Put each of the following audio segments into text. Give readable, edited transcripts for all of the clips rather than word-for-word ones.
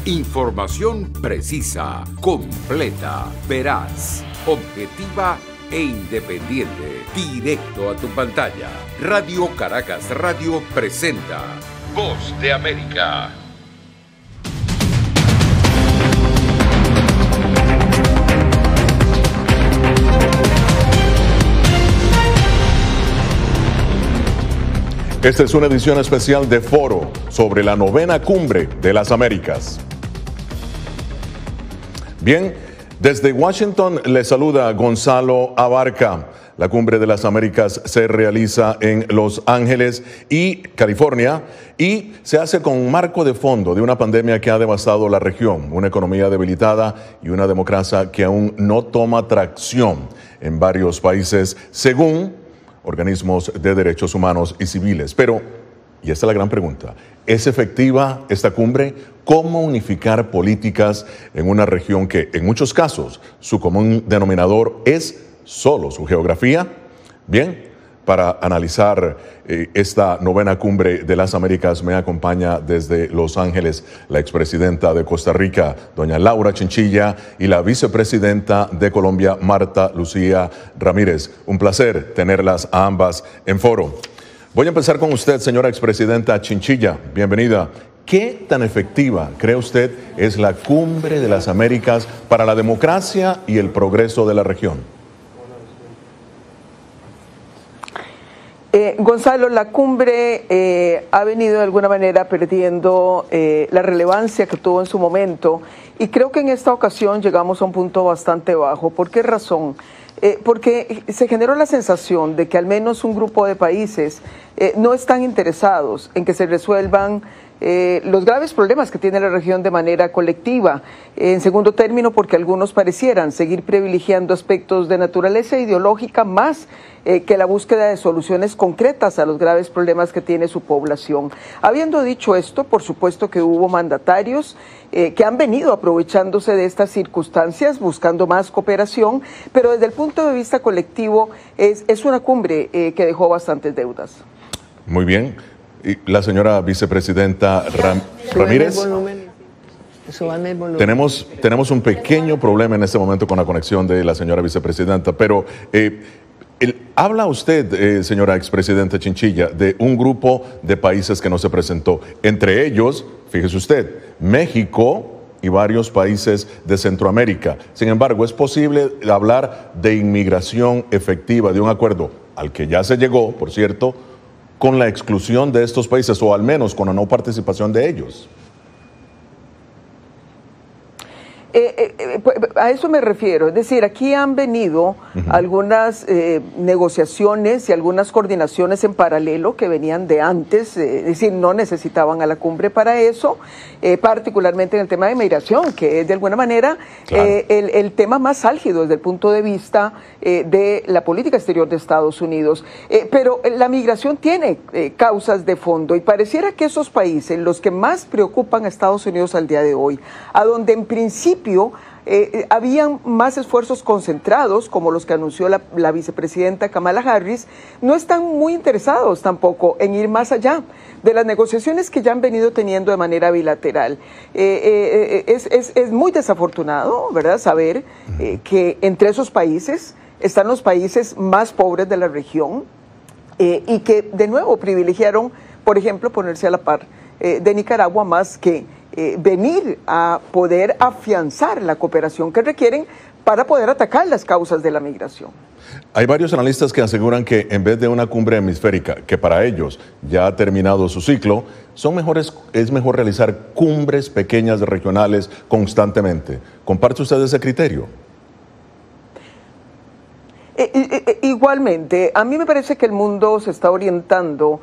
Información precisa, completa, veraz, objetiva e independiente. Directo a tu pantalla. Radio Caracas Radio presenta Voz de América. Esta es una edición especial de Foro sobre la 9ª Cumbre de las Américas. Bien, desde Washington le saluda Gonzalo Abarca. La Cumbre de las Américas se realiza en Los Ángeles y California y se hace con un marco de fondo de una pandemia que ha devastado la región, una economía debilitada y una democracia que aún no toma tracción en varios países, según organismos de derechos humanos y civiles. Pero, y esta es la gran pregunta, ¿es efectiva esta cumbre? ¿Cómo unificar políticas en una región que, en muchos casos, su común denominador es solo su geografía? Bien, para analizar esta 9ª Cumbre de las Américas me acompaña desde Los Ángeles la expresidenta de Costa Rica, doña Laura Chinchilla, y la vicepresidenta de Colombia, Marta Lucía Ramírez. Un placer tenerlas a ambas en Foro. Voy a empezar con usted, señora expresidenta Chinchilla. Bienvenida. ¿Qué tan efectiva cree usted es la Cumbre de las Américas para la democracia y el progreso de la región? Gonzalo, la cumbre ha venido de alguna manera perdiendo la relevancia que tuvo en su momento y creo que en esta ocasión llegamos a un punto bastante bajo. ¿Por qué razón? Porque se generó la sensación de que al menos un grupo de países no están interesados en que se resuelvan los graves problemas que tiene la región de manera colectiva. En segundo término, porque algunos parecieran seguir privilegiando aspectos de naturaleza ideológica más que la búsqueda de soluciones concretas a los graves problemas que tiene su población. Habiendo dicho esto, por supuesto que hubo mandatarios que han venido aprovechándose de estas circunstancias, buscando más cooperación, pero desde el punto de vista colectivo es una cumbre que dejó bastantes deudas. Muy bien. Y la señora vicepresidenta Ramírez, tenemos un pequeño problema en este momento con la conexión de la señora vicepresidenta, pero habla usted, señora expresidenta Chinchilla, de un grupo de países que no se presentó, entre ellos, fíjese usted, México y varios países de Centroamérica. Sin embargo, es posible hablar de inmigración efectiva, de un acuerdo al que ya se llegó, por cierto, con la exclusión de estos países, o al menos con la no participación de ellos. A eso me refiero, es decir, aquí han venido algunas negociaciones y algunas coordinaciones en paralelo que venían de antes, es decir, no necesitaban a la cumbre para eso, particularmente en el tema de migración, que es de alguna manera el tema más álgido desde el punto de vista de la política exterior de Estados Unidos. Pero la migración tiene causas de fondo y pareciera que esos países, los que más preocupan a Estados Unidos al día de hoy, a donde en principio habían más esfuerzos concentrados, como los que anunció la vicepresidenta Kamala Harris, no están muy interesados tampoco en ir más allá de las negociaciones que ya han venido teniendo de manera bilateral. Es muy desafortunado, ¿verdad?, saber que entre esos países están los países más pobres de la región y que de nuevo privilegiaron, por ejemplo, ponerse a la par de Nicaragua más que venir a poder afianzar la cooperación que requieren para poder atacar las causas de la migración. Hay varios analistas que aseguran que en vez de una cumbre hemisférica, que para ellos ya ha terminado su ciclo, es mejor realizar cumbres pequeñas regionales constantemente. ¿Comparte usted ese criterio? Igualmente, a mí me parece que el mundo se está orientando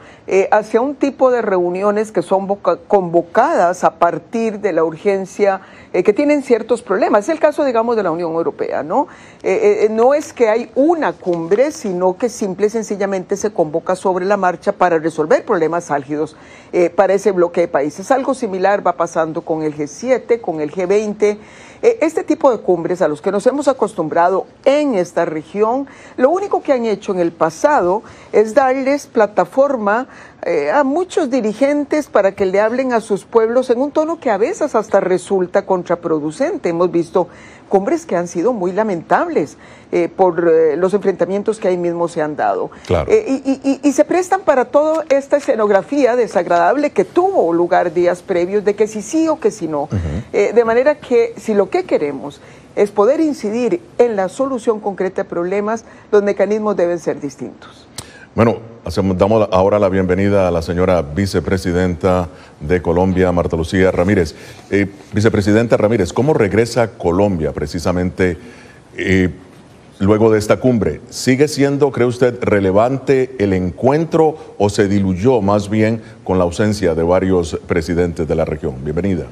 hacia un tipo de reuniones que son convocadas a partir de la urgencia que tienen ciertos problemas. Es el caso, digamos, de la Unión Europea, ¿no? No es que hay una cumbre, sino que simple y sencillamente se convoca sobre la marcha para resolver problemas álgidos para ese bloque de países. Algo similar va pasando con el G7, con el G20. Este tipo de cumbres a los que nos hemos acostumbrado en esta región, lo único que han hecho en el pasado es darles plataforma a muchos dirigentes para que le hablen a sus pueblos en un tono que a veces hasta resulta contraproducente. Hemos visto cumbres que han sido muy lamentables por los enfrentamientos que ahí mismo se han dado. Claro. Y se prestan para toda esta escenografía desagradable que tuvo lugar días previos de que si sí o que si no. De manera que si lo que queremos es poder incidir en la solución concreta de problemas, los mecanismos deben ser distintos. Bueno, damos ahora la bienvenida a la señora vicepresidenta de Colombia, Marta Lucía Ramírez. Vicepresidenta Ramírez, ¿cómo regresa Colombia precisamente luego de esta cumbre? ¿Sigue siendo, cree usted, relevante el encuentro o se diluyó más bien con la ausencia de varios presidentes de la región? Bienvenida.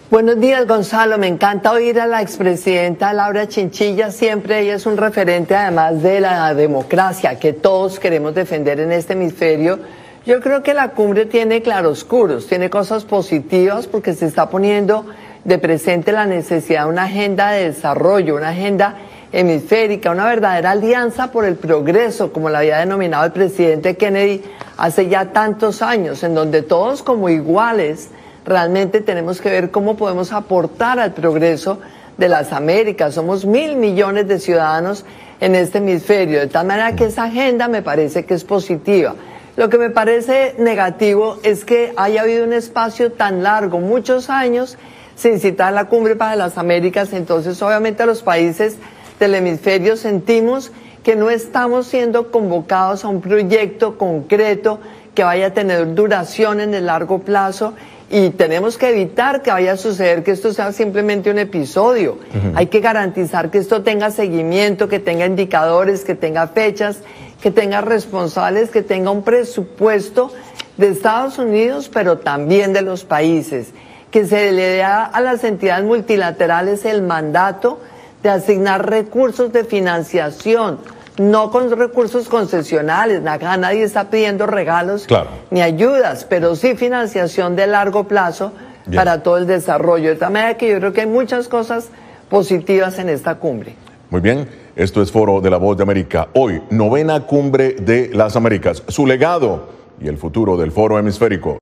Buenos días, Gonzalo. Me encanta oír a la expresidenta Laura Chinchilla. Siempre ella es un referente, además de la democracia que todos queremos defender en este hemisferio. Yo creo que la cumbre tiene claroscuros, tiene cosas positivas porque se está poniendo de presente la necesidad de una agenda de desarrollo, una agenda hemisférica, una verdadera alianza por el progreso, como la había denominado el presidente Kennedy hace ya tantos años, en donde todos como iguales realmente tenemos que ver cómo podemos aportar al progreso de las Américas. Somos 1.000 millones de ciudadanos en este hemisferio, de tal manera que esa agenda me parece que es positiva. Lo que me parece negativo es que haya habido un espacio tan largo, muchos años, sin citar la cumbre para las Américas. Entonces, obviamente, los países del hemisferio sentimos que no estamos siendo convocados a un proyecto concreto que vaya a tener duración en el largo plazo. Y tenemos que evitar que vaya a suceder que esto sea simplemente un episodio. Hay que garantizar que esto tenga seguimiento, que tenga indicadores, que tenga fechas, que tenga responsables, que tenga un presupuesto de Estados Unidos, pero también de los países. Que se le dé a las entidades multilaterales el mandato de asignar recursos de financiación, no con recursos concesionales. Acá nadie está pidiendo regalos ni ayudas, pero sí financiación de largo plazo para todo el desarrollo. De tal manera que yo creo que hay muchas cosas positivas en esta cumbre. Muy bien, esto es Foro de la Voz de América. Hoy, 9ª Cumbre de las Américas, su legado y el futuro del Foro Hemisférico.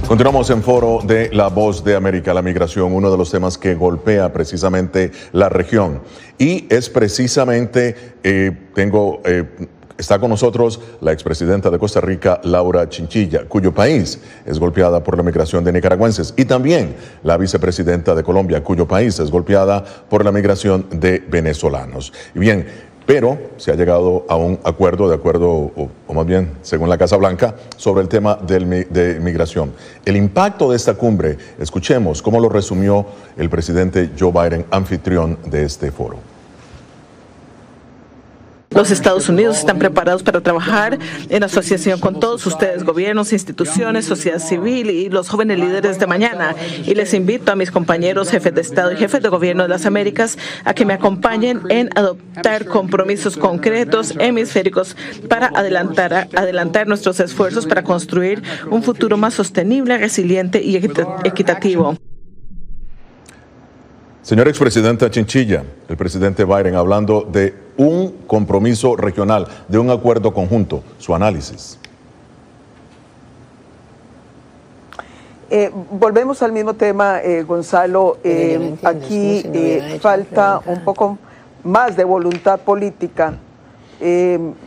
Continuamos en Foro de la Voz de América, la migración, uno de los temas que golpea precisamente la región. Y es precisamente, está con nosotros la expresidenta de Costa Rica, Laura Chinchilla, cuyo país es golpeada por la migración de nicaragüenses. Y también la vicepresidenta de Colombia, cuyo país es golpeada por la migración de venezolanos. Y bien, pero se ha llegado a un acuerdo, o más bien, según la Casa Blanca, sobre el tema de migración. El impacto de esta cumbre, escuchemos cómo lo resumió el presidente Joe Biden, anfitrión de este foro. Los Estados Unidos están preparados para trabajar en asociación con todos ustedes, gobiernos, instituciones, sociedad civil y los jóvenes líderes de mañana. Y les invito a mis compañeros jefes de Estado y jefes de gobierno de las Américas a que me acompañen en adoptar compromisos concretos hemisféricos para adelantar nuestros esfuerzos para construir un futuro más sostenible, resiliente y equitativo. Señora expresidenta Chinchilla, el presidente Biden hablando de un compromiso regional, de un acuerdo conjunto, su análisis. Volvemos al mismo tema, Gonzalo. Aquí falta un poco más de voluntad política.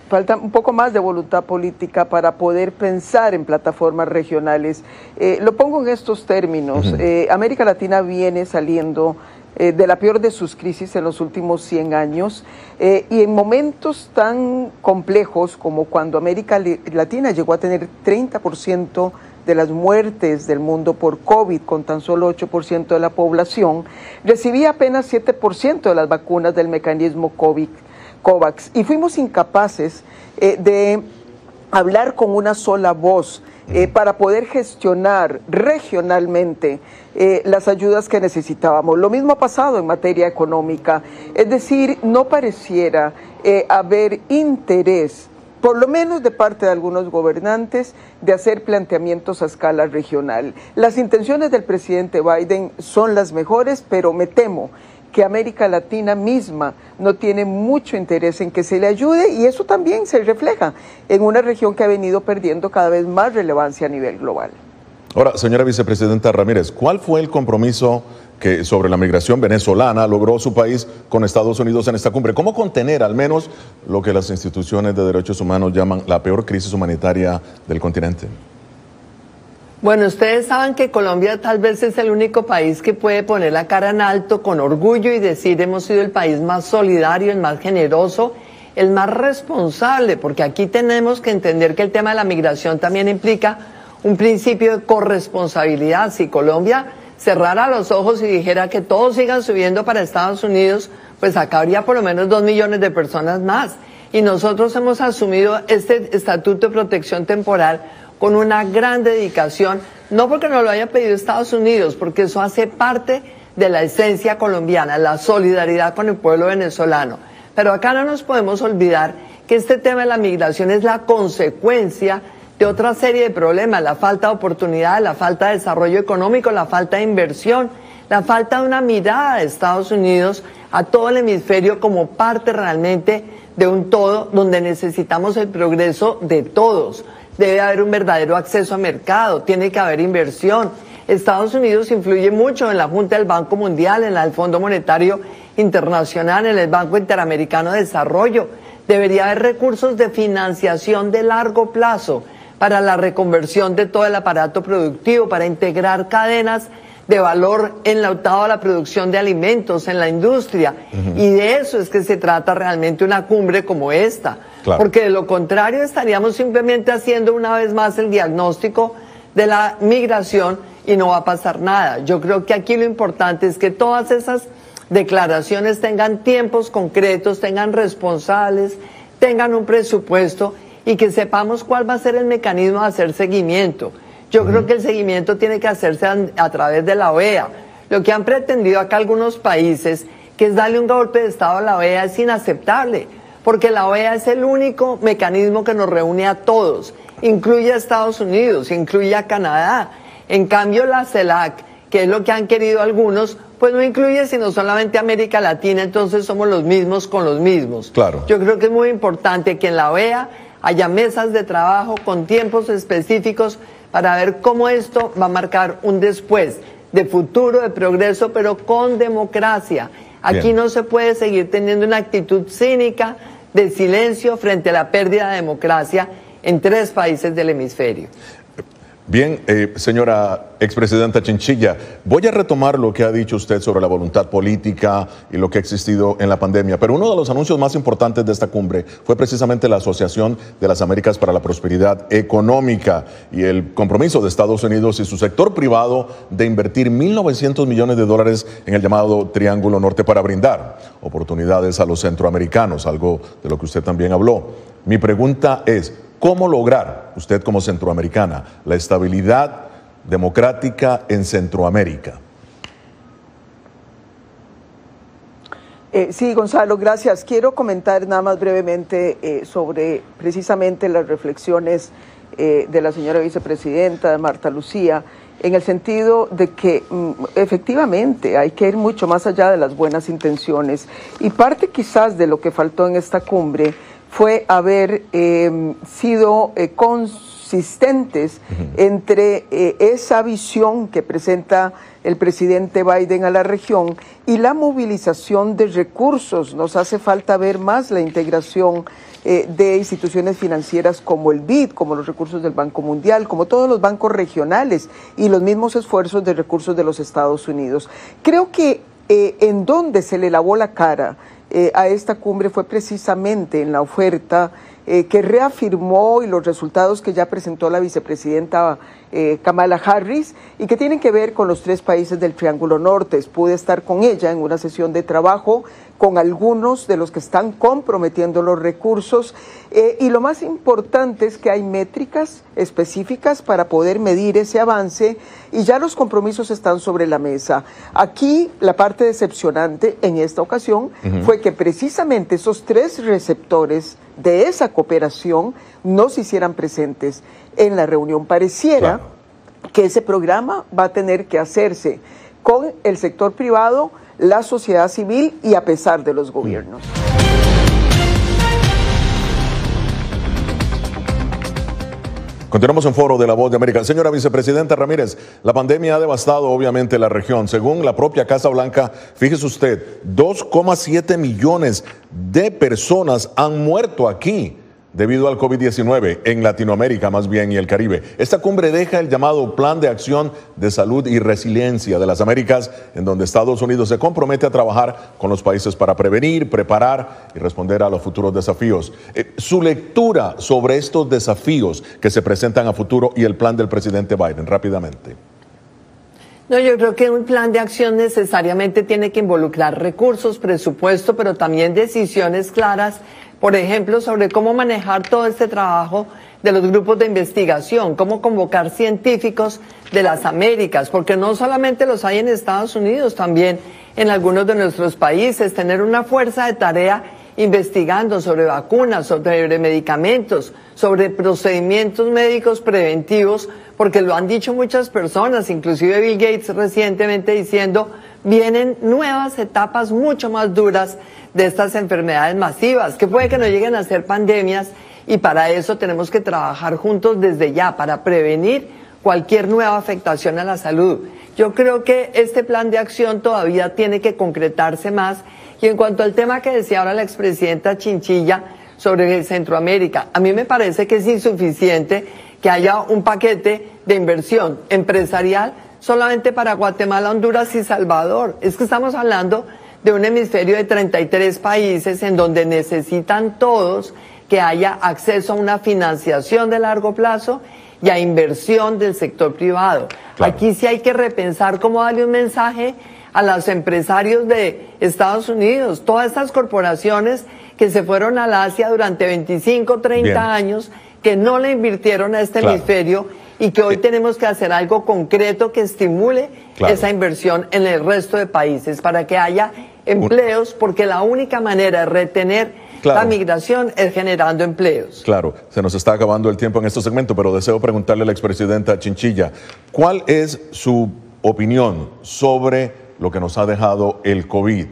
Falta un poco más de voluntad política para poder pensar en plataformas regionales. Lo pongo en estos términos. América Latina viene saliendo de la peor de sus crisis en los últimos 100 años y en momentos tan complejos como cuando América Latina llegó a tener 30% de las muertes del mundo por COVID, con tan solo 8% de la población, recibía apenas 7% de las vacunas del mecanismo COVAX, y fuimos incapaces de hablar con una sola voz para poder gestionar regionalmente las ayudas que necesitábamos. Lo mismo ha pasado en materia económica, es decir, no pareciera haber interés, por lo menos de parte de algunos gobernantes, de hacer planteamientos a escala regional. Las intenciones del presidente Biden son las mejores, pero me temo que América Latina misma no tiene mucho interés en que se le ayude, y eso también se refleja en una región que ha venido perdiendo cada vez más relevancia a nivel global. Ahora, señora vicepresidenta Ramírez, ¿cuál fue el compromiso que sobre la migración venezolana logró su país con Estados Unidos en esta cumbre? ¿Cómo contener al menos lo que las instituciones de derechos humanos llaman la peor crisis humanitaria del continente? Bueno, ustedes saben que Colombia tal vez es el único país que puede poner la cara en alto con orgullo y decir hemos sido el país más solidario, el más generoso, el más responsable, porque aquí tenemos que entender que el tema de la migración también implica un principio de corresponsabilidad. Si Colombia cerrara los ojos y dijera que todos sigan subiendo para Estados Unidos, pues acá habría por lo menos 2 millones de personas más. Y nosotros hemos asumido este Estatuto de Protección Temporal con una gran dedicación, no porque nos lo haya pedido Estados Unidos, porque eso hace parte de la esencia colombiana, la solidaridad con el pueblo venezolano. Pero acá no nos podemos olvidar que este tema de la migración es la consecuencia de otra serie de problemas: la falta de oportunidad, la falta de desarrollo económico, la falta de inversión, la falta de una mirada de Estados Unidos a todo el hemisferio como parte realmente de un todo donde necesitamos el progreso de todos. Debe haber un verdadero acceso a mercado, tiene que haber inversión. Estados Unidos influye mucho en la Junta del Banco Mundial, en el Fondo Monetario Internacional, en el Banco Interamericano de Desarrollo. Debería haber recursos de financiación de largo plazo para la reconversión de todo el aparato productivo, para integrar cadenas de valor enlautado a la producción de alimentos en la industria. Y de eso es que se trata realmente una cumbre como esta. Claro. Porque de lo contrario estaríamos simplemente haciendo una vez más el diagnóstico de la migración y no va a pasar nada. Yo creo que aquí lo importante es que todas esas declaraciones tengan tiempos concretos, tengan responsables, tengan un presupuesto y que sepamos cuál va a ser el mecanismo de hacer seguimiento. Yo creo que el seguimiento tiene que hacerse a través de la OEA. Lo que han pretendido acá algunos países, que es darle un golpe de Estado a la OEA, es inaceptable, porque la OEA es el único mecanismo que nos reúne a todos, incluye a Estados Unidos, incluye a Canadá. En cambio la CELAC, que es lo que han querido algunos, pues no incluye sino solamente América Latina, entonces somos los mismos con los mismos. Claro. Yo creo que es muy importante que en la OEA haya mesas de trabajo con tiempos específicos para ver cómo esto va a marcar un después de futuro, de progreso, pero con democracia. Aquí no se puede seguir teniendo una actitud cínica de silencio frente a la pérdida de democracia en 3 países del hemisferio. Bien, señora expresidenta Chinchilla, voy a retomar lo que ha dicho usted sobre la voluntad política y lo que ha existido en la pandemia, pero uno de los anuncios más importantes de esta cumbre fue precisamente la Asociación de las Américas para la Prosperidad Económica y el compromiso de Estados Unidos y su sector privado de invertir $1.900 millones en el llamado Triángulo Norte para brindar oportunidades a los centroamericanos, algo de lo que usted también habló. Mi pregunta es, ¿cómo lograr, usted como centroamericana, la estabilidad democrática en Centroamérica? Sí, Gonzalo, gracias. Quiero comentar nada más brevemente sobre precisamente las reflexiones de la señora vicepresidenta, de Marta Lucía, en el sentido de que efectivamente hay que ir mucho más allá de las buenas intenciones. Y parte quizás de lo que faltó en esta cumbre fue haber sido consistentes entre esa visión que presenta el presidente Biden a la región y la movilización de recursos. Nos hace falta ver más la integración de instituciones financieras como el BID, como los recursos del Banco Mundial, como todos los bancos regionales y los mismos esfuerzos de recursos de los Estados Unidos. Creo que en donde se le lavó la cara a esta cumbre fue precisamente en la oferta que reafirmó y los resultados que ya presentó la vicepresidenta Kamala Harris y que tienen que ver con los 3 países del Triángulo Norte. Pude estar con ella en una sesión de trabajo con algunos de los que están comprometiendo los recursos y lo más importante es que hay métricas específicas para poder medir ese avance y ya los compromisos están sobre la mesa. Aquí la parte decepcionante en esta ocasión fue que precisamente esos 3 receptores de esa cooperación no se hicieran presentes en la reunión. Pareciera que ese programa va a tener que hacerse con el sector privado la sociedad civil y a pesar de los gobiernos. Continuamos en Foro de la Voz de América. Señora Vicepresidenta Ramírez, la pandemia ha devastado obviamente la región. Según la propia Casa Blanca, fíjese usted, 2,7 millones de personas han muerto aquí debido al COVID-19, en Latinoamérica más bien y el Caribe. Esta cumbre deja el llamado Plan de Acción de Salud y Resiliencia de las Américas, en donde Estados Unidos se compromete a trabajar con los países para prevenir, preparar y responder a los futuros desafíos. Su lectura sobre estos desafíos que se presentan a futuro y el plan del presidente Biden, rápidamente. No, yo creo que un plan de acción necesariamente tiene que involucrar recursos, presupuesto, pero también decisiones claras, por ejemplo, sobre cómo manejar todo este trabajo de los grupos de investigación, cómo convocar científicos de las Américas, porque no solamente los hay en Estados Unidos, también en algunos de nuestros países, tener una fuerza de tarea investigando sobre vacunas, sobre medicamentos, sobre procedimientos médicos preventivos, porque lo han dicho muchas personas, inclusive Bill Gates recientemente diciendo, vienen nuevas etapas mucho más duras de estas enfermedades masivas, que puede que no lleguen a ser pandemias, y para eso tenemos que trabajar juntos desde ya, para prevenir cualquier nueva afectación a la salud. Yo creo que este plan de acción todavía tiene que concretarse más. Y en cuanto al tema que decía ahora la expresidenta Chinchilla sobre Centroamérica, a mí me parece que es insuficiente que haya un paquete de inversión empresarial solamente para Guatemala, Honduras y Salvador. Es que estamos hablando de un hemisferio de 33 países en donde necesitan todos que haya acceso a una financiación de largo plazo y a inversión del sector privado. Claro. Aquí sí hay que repensar cómo darle un mensaje a los empresarios de Estados Unidos, todas estas corporaciones que se fueron al Asia durante 25, 30 años, que no le invirtieron a este hemisferio y que hoy tenemos que hacer algo concreto que estimule esa inversión en el resto de países para que haya empleos, porque la única manera de retener la migración es generando empleos. Claro, se nos está acabando el tiempo en este segmento, pero deseo preguntarle a la expresidenta Chinchilla, ¿cuál es su opinión sobre lo que nos ha dejado el COVID?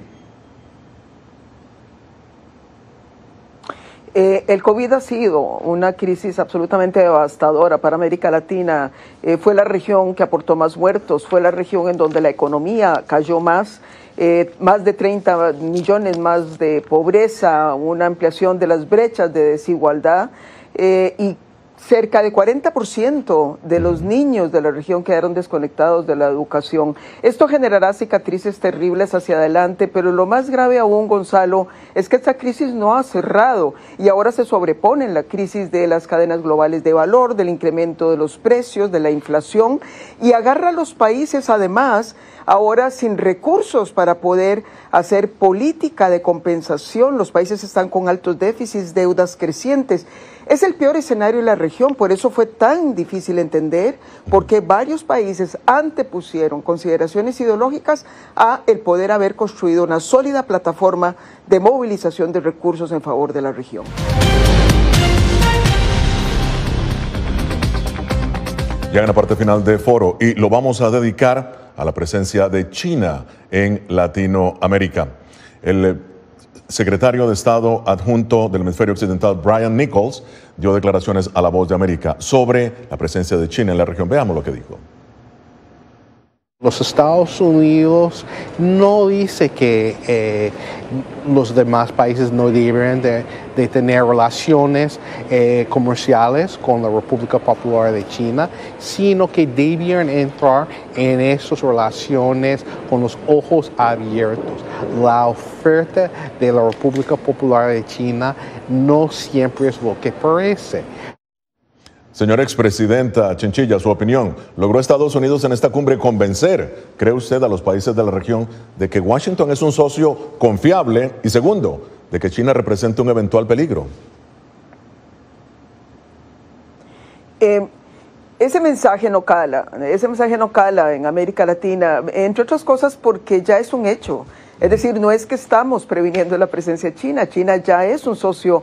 El COVID ha sido una crisis absolutamente devastadora para América Latina. Fue la región que aportó más muertos, fue la región en donde la economía cayó más de 30 millones más de pobreza, una ampliación de las brechas de desigualdad y cerca de 40% de los niños de la región quedaron desconectados de la educación. Esto generará cicatrices terribles hacia adelante, pero lo más grave aún, Gonzalo, es que esta crisis no ha cerrado y ahora se sobrepone la crisis de las cadenas globales de valor, del incremento de los precios, de la inflación, y agarra a los países además ahora sin recursos para poder hacer política de compensación. Los países están con altos déficits, deudas crecientes. Es el peor escenario en la región, por eso fue tan difícil entender por qué varios países antepusieron consideraciones ideológicas a el poder haber construido una sólida plataforma de movilización de recursos en favor de la región. Ya en la parte final de Foro, y lo vamos a dedicar a la presencia de China en Latinoamérica. El secretario de Estado adjunto del hemisferio occidental, Brian Nichols, dio declaraciones a La Voz de América sobre la presencia de China en la región. Veamos lo que dijo. Los Estados Unidos no dice que los demás países no deberían de tener relaciones comerciales con la República Popular de China, sino que deberían entrar en esas relaciones con los ojos abiertos. La oferta de la República Popular de China no siempre es lo que parece. Señora expresidenta Chinchilla, su opinión. ¿Logró Estados Unidos en esta cumbre convencer, cree usted, a los países de la región de que Washington es un socio confiable? Y segundo, de que China representa un eventual peligro. Ese mensaje no cala en América Latina, entre otras cosas porque ya es un hecho. Es decir, no es que estamos previniendo la presencia china. China ya es un socio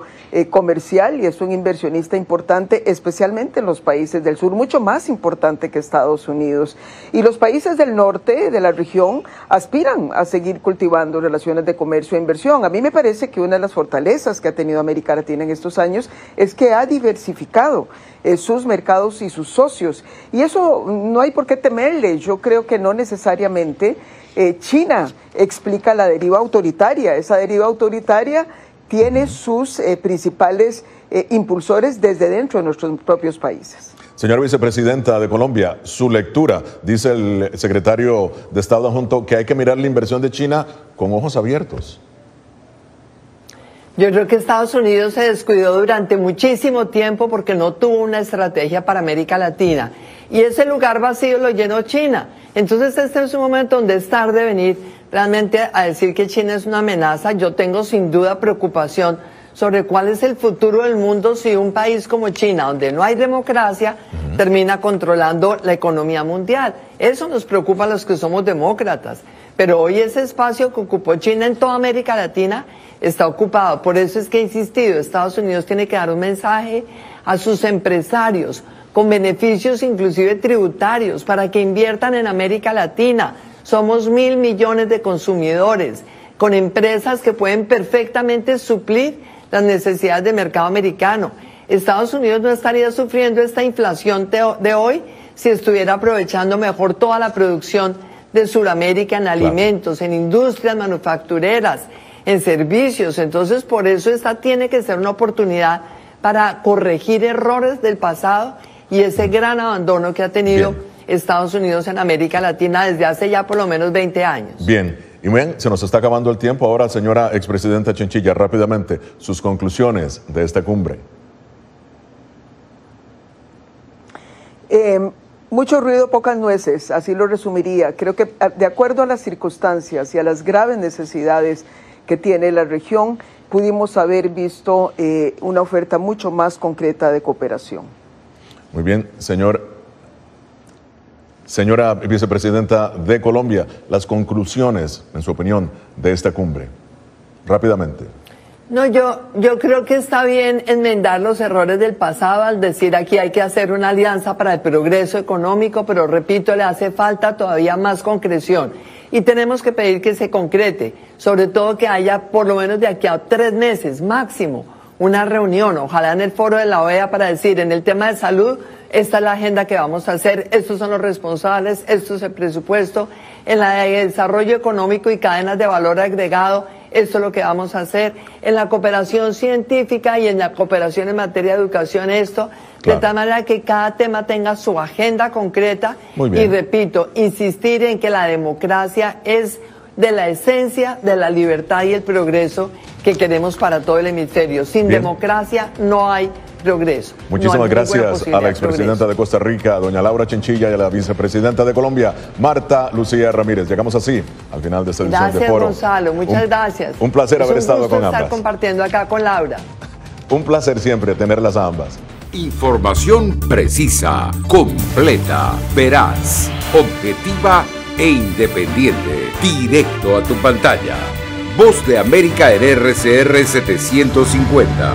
comercial y es un inversionista importante, especialmente en los países del sur, mucho más importante que Estados Unidos. Y los países del norte de la región aspiran a seguir cultivando relaciones de comercio e inversión. A mí me parece que una de las fortalezas que ha tenido América Latina en estos años es que ha diversificado sus mercados y sus socios. Y eso no hay por qué temerle. Yo creo que no necesariamente China explica la deriva autoritaria. Esa deriva autoritaria tiene sus principales impulsores desde dentro de nuestros propios países. Señora vicepresidenta de Colombia, su lectura, dice el secretario de Estado adjunto, que hay que mirar la inversión de China con ojos abiertos. Yo creo que Estados Unidos se descuidó durante muchísimo tiempo porque no tuvo una estrategia para América Latina. Y ese lugar vacío lo llenó China. Entonces este es un momento donde es tarde venir realmente a decir que China es una amenaza. Yo tengo sin duda preocupación sobre cuál es el futuro del mundo si un país como China, donde no hay democracia, termina controlando la economía mundial. Eso nos preocupa a los que somos demócratas. Pero hoy ese espacio que ocupó China en toda América Latina está ocupado. Por eso es que he insistido, Estados Unidos tiene que dar un mensaje a sus empresarios con beneficios inclusive tributarios para que inviertan en América Latina. Somos 1.000 millones de consumidores con empresas que pueden perfectamente suplir las necesidades del mercado americano. Estados Unidos no estaría sufriendo esta inflación de hoy si estuviera aprovechando mejor toda la producción de Sudamérica en alimentos, en industrias manufactureras, en servicios. Entonces, por eso esta tiene que ser una oportunidad para corregir errores del pasado y ese gran abandono que ha tenido Estados Unidos en América Latina desde hace ya por lo menos 20 años. Bien, y bien, se nos está acabando el tiempo. Ahora, señora expresidenta Chinchilla, rápidamente, sus conclusiones de esta cumbre. Mucho ruido, pocas nueces, así lo resumiría. Creo que de acuerdo a las circunstancias y a las graves necesidades que tiene la región, pudimos haber visto una oferta mucho más concreta de cooperación. Muy bien, señora vicepresidenta de Colombia, las conclusiones, en su opinión, de esta cumbre, rápidamente. No, yo creo que está bien enmendar los errores del pasado al decir aquí hay que hacer una alianza para el progreso económico, pero repito, le hace falta todavía más concreción. Y tenemos que pedir que se concrete, sobre todo que haya por lo menos de aquí a 3 meses máximo una reunión, ojalá en el foro de la OEA para decir en el tema de salud, esta es la agenda que vamos a hacer, estos son los responsables, esto es el presupuesto, en la de desarrollo económico y cadenas de valor agregado, esto es lo que vamos a hacer, en la cooperación científica y en la cooperación en materia de educación, esto, de tal manera que cada tema tenga su agenda concreta. Y repito, insistir en que la democracia es de la esencia de la libertad y el progreso que queremos para todo el hemisferio. Sin democracia no hay progreso. Muchísimas gracias a la expresidenta de Costa Rica, doña Laura Chinchilla, y a la vicepresidenta de Colombia, Marta Lucía Ramírez. Llegamos así al final de esta edición de Foro. Gracias, Gonzalo. Muchas gracias. Un placer haber estado con ambas. Estar compartiendo acá con Laura. Un placer siempre tenerlas a ambas. Información precisa, completa, veraz, objetiva e independiente. Directo a tu pantalla. Voz de América en RCR 750.